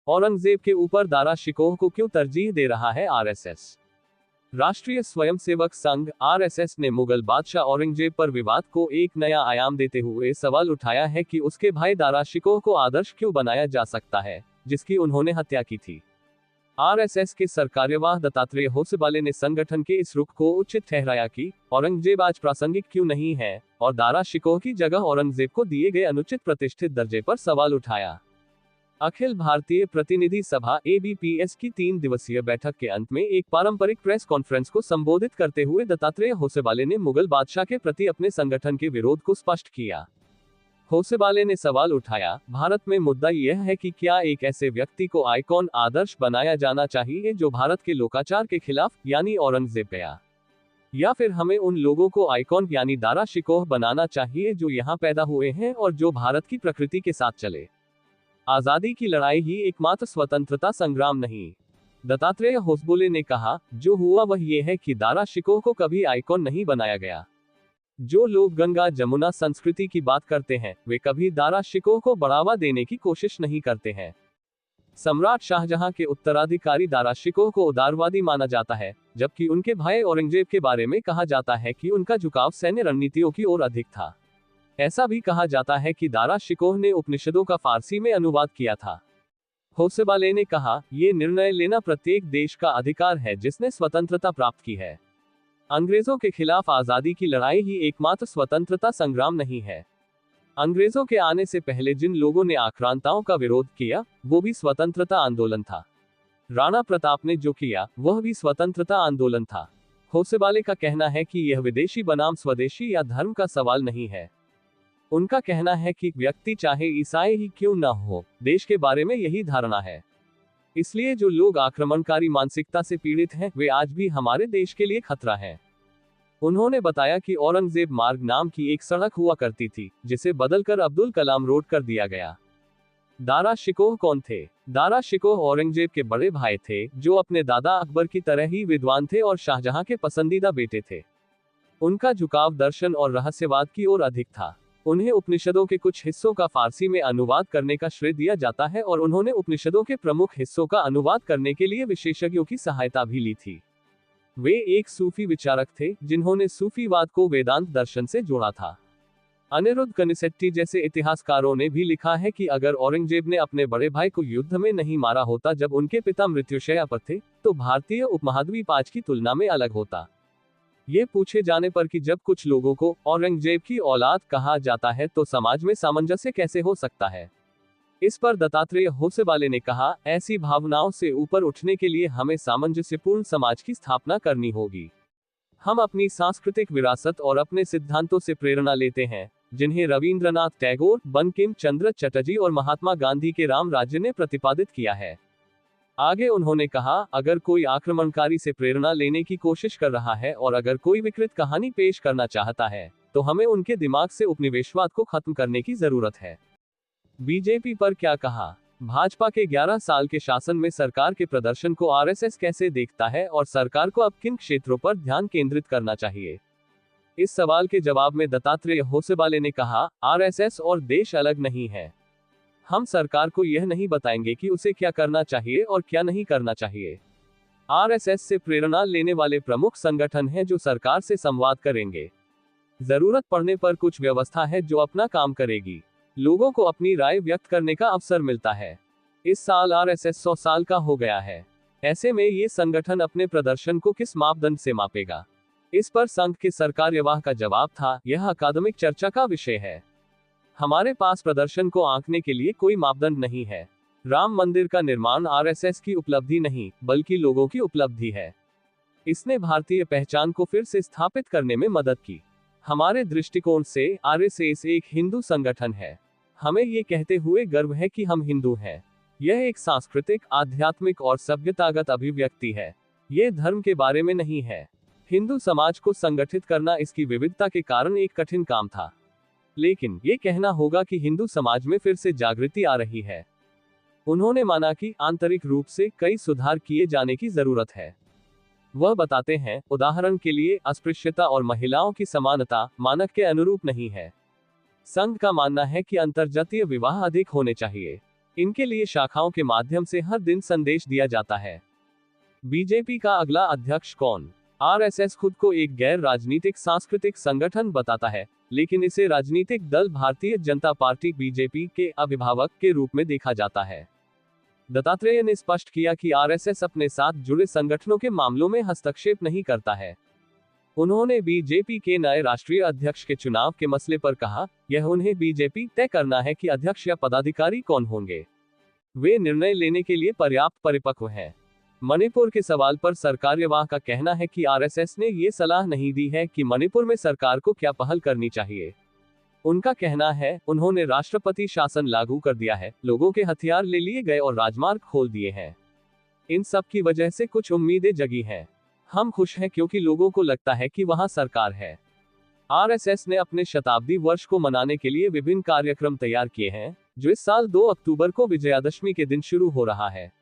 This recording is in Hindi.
औरंगजेब के ऊपर दारा शिकोह को क्यों तरजीह दे रहा है आरएसएस? राष्ट्रीय स्वयंसेवक संघ आरएसएस ने मुगल बादशाह औरंगजेब पर विवाद को एक नया आयाम देते हुए सवाल उठाया है कि उसके भाई दारा शिकोह को आदर्श क्यों बनाया जा सकता है, जिसकी उन्होंने हत्या की थी। आरएसएस के सरकार्यवाह दत्तात्रेय होसबाले ने संगठन के इस रुख को उचित ठहराया कि औरंगजेब आज प्रासंगिक क्यों नहीं है, और दारा शिकोह की जगह औरंगजेब को दिए गए अनुचित प्रतिष्ठित दर्जे पर सवाल उठाया। अखिल भारतीय प्रतिनिधि सभा एबीपीएस की 3 दिवसीय बैठक के अंत में एक पारंपरिक प्रेस कॉन्फ्रेंस को संबोधित करते हुए दत्तात्रेय होसबाले ने मुगल बादशाह के प्रति अपने संगठन के विरोध को स्पष्ट किया। होसबाले ने सवाल उठाया, भारत में मुद्दा यह है कि क्या एक ऐसे व्यक्ति को आइकॉन आदर्श बनाया जाना चाहिए जो भारत के लोकाचार के खिलाफ यानी औरंगजेब गया, या फिर हमें उन लोगों को आइकॉन यानी दारा शिकोह बनाना चाहिए जो यहाँ पैदा हुए हैं और जो भारत की प्रकृति के साथ चले। आजादी की लड़ाई ही एकमात्र स्वतंत्रता संग्राम नहीं। दत्तात्रेय होसबाले ने कहा, जो हुआ वह यह है कि दारा शिकोह को कभी आइकॉन नहीं बनाया गया। जो लोग गंगा जमुना संस्कृति की बात करते हैं वे कभी दारा शिकोह को बढ़ावा देने की कोशिश नहीं करते हैं। सम्राट शाहजहां के उत्तराधिकारी दारा शिकोह को उदारवादी माना जाता है, जबकि उनके भाई औरंगजेब के बारे में कहा जाता है कि उनका झुकाव सैन्य रणनीतियों की ओर अधिक था। ऐसा भी कहा जाता है कि दारा शिकोह ने उपनिषदों का फारसी में अनुवाद किया था। होसबाले ने कहा, ये निर्णय लेना प्रत्येक देश का अधिकार है जिसने स्वतंत्रता प्राप्त की है। अंग्रेजों के खिलाफ आजादी की लड़ाई ही एकमात्र स्वतंत्रता संग्राम नहीं है। अंग्रेजों के आने से पहले जिन लोगों ने आक्रांताओं का विरोध किया वो भी स्वतंत्रता आंदोलन था। राणा प्रताप ने जो किया वह भी स्वतंत्रता आंदोलन था। होसबाले का कहना है कि यह विदेशी बनाम स्वदेशी या धर्म का सवाल नहीं है। उनका कहना है कि व्यक्ति चाहे ईसाई ही क्यों न हो, देश के बारे में यही धारणा है। इसलिए जो लोग आक्रमणकारी मानसिकता से पीड़ित हैं वे आज भी हमारे देश के लिए खतरा हैं। उन्होंने बताया कि औरंगजेब मार्ग नाम की एक सड़क हुआ करती थी जिसे बदलकर अब्दुल कलाम रोड कर दिया गया। दारा शिकोह कौन थे? दारा शिकोह औरंगजेब के बड़े भाई थे जो अपने दादा अकबर की तरह ही विद्वान थे और शाहजहां के पसंदीदा बेटे थे। उनका झुकाव दर्शन और रहस्यवाद की ओर अधिक था। उन्हें उपनिषदों के कुछ हिस्सों का फारसी में अनुवाद करने का श्रेय दिया जाता है और उन्होंने उपनिषदों के प्रमुख हिस्सों का अनुवाद करने के लिए विशेषज्ञों की सहायता भी ली थी। वे एक सूफी विचारक थे जिन्होंने सूफीवाद को वेदांत दर्शन से जोड़ा था। अनिरुद्ध कनिसेट्टी जैसे इतिहासकारों ने भी लिखा है कि अगर औरंगजेब ने अपने बड़े भाई को युद्ध में नहीं मारा होता जब उनके पिता मृत्युशैया पर थे, तो भारतीय उपमहाद्वीप आज की तुलना में अलग होता। ये पूछे जाने पर कि जब कुछ लोगों को औरंगजेब की औलाद कहा जाता है तो समाज में सामंजस्य कैसे हो सकता है, इस पर दत्तात्रेय होसबाले ने कहा, ऐसी भावनाओं से ऊपर उठने के लिए हमें सामंजस्यपूर्ण समाज की स्थापना करनी होगी। हम अपनी सांस्कृतिक विरासत और अपने सिद्धांतों से प्रेरणा लेते हैं जिन्हें रविंद्रनाथ टैगोर, बंकिम चंद्र चटर्जी और महात्मा गांधी के राम राज्य ने प्रतिपादित किया है। आगे उन्होंने कहा, अगर कोई आक्रमणकारी से प्रेरणा लेने की कोशिश कर रहा है और अगर कोई विकृत कहानी पेश करना चाहता है तो हमें उनके दिमाग से उपनिवेशवाद को खत्म करने की जरूरत है। बीजेपी पर क्या कहा? भाजपा के 11 साल के शासन में सरकार के प्रदर्शन को आरएसएस कैसे देखता है और सरकार को अब किन क्षेत्रों पर ध्यान केंद्रित करना चाहिए? इस सवाल के जवाब में दत्तात्रेय होसबाले ने कहा, आरएसएस और देश अलग नहीं है। हम सरकार को यह नहीं बताएंगे कि उसे क्या करना चाहिए और क्या नहीं करना चाहिए। आरएसएस से प्रेरणा लेने वाले प्रमुख संगठन हैं जो सरकार से संवाद करेंगे। जरूरत पड़ने पर कुछ व्यवस्था है जो अपना काम करेगी। लोगों को अपनी राय व्यक्त करने का अवसर मिलता है। इस साल आरएसएस 100 साल का हो गया है। ऐसे में ये संगठन अपने प्रदर्शन को किस मापदंड से मापेगा? इस पर संघ के सरकार्यवाह का जवाब था, यह अकादमिक चर्चा का विषय है। हमारे पास प्रदर्शन को आंकने के लिए कोई मापदंड नहीं है। राम मंदिर का निर्माण आरएसएस की उपलब्धि नहीं बल्कि लोगों की उपलब्धि है। इसने भारतीय पहचान को फिर से स्थापित करने में मदद की। हमारे दृष्टिकोण से आरएसएस एक हिंदू संगठन है। हमें ये कहते हुए गर्व है कि हम हिंदू हैं। यह एक सांस्कृतिक, आध्यात्मिक और सभ्यतागत अभिव्यक्ति है। ये धर्म के बारे में नहीं है। हिंदू समाज को संगठित करना इसकी विविधता के कारण एक कठिन काम था, लेकिन ये कहना होगा कि हिंदू समाज में फिर से जागृति आ रही है। उन्होंने माना कि आंतरिक रूप से कई सुधार किए जाने की जरूरत है। वह बताते हैं, उदाहरण के लिए अस्पृश्यता और महिलाओं की समानता मानक के अनुरूप नहीं है। संघ का मानना है कि अंतर्जातीय विवाह अधिक होने चाहिए। इनके लिए शाखाओं के माध्यम से हर दिन संदेश दिया जाता है। बीजेपी का अगला अध्यक्ष कौन? आरएसएस खुद को एक गैर राजनीतिक सांस्कृतिक संगठन बताता है, लेकिन इसे राजनीतिक दल भारतीय जनता पार्टी बीजेपी के अभिभावक के रूप में देखा जाता है। दत्तात्रेय ने स्पष्ट किया कि आरएसएस अपने साथ जुड़े संगठनों के मामलों में हस्तक्षेप नहीं करता है। उन्होंने बीजेपी के नए राष्ट्रीय अध्यक्ष के चुनाव के मसले पर कहा, यह उन्हें बीजेपी तय करना है कि अध्यक्ष या पदाधिकारी कौन होंगे। वे निर्णय लेने के लिए पर्याप्त परिपक्व हैं। मणिपुर के सवाल पर सरकार्यवाह का कहना है कि आरएसएस ने ये सलाह नहीं दी है कि मणिपुर में सरकार को क्या पहल करनी चाहिए। उनका कहना है, उन्होंने राष्ट्रपति शासन लागू कर दिया है, लोगों के हथियार ले लिए गए और राजमार्ग खोल दिए हैं। इन सब की वजह से कुछ उम्मीदें जगी हैं। हम खुश हैं क्योंकि लोगों को लगता है कि वहां सरकार है। आरएसएस ने अपने शताब्दी वर्ष को मनाने के लिए विभिन्न कार्यक्रम तैयार किए हैं, जो इस साल 2 अक्टूबर को विजयादशमी के दिन शुरू हो रहा है।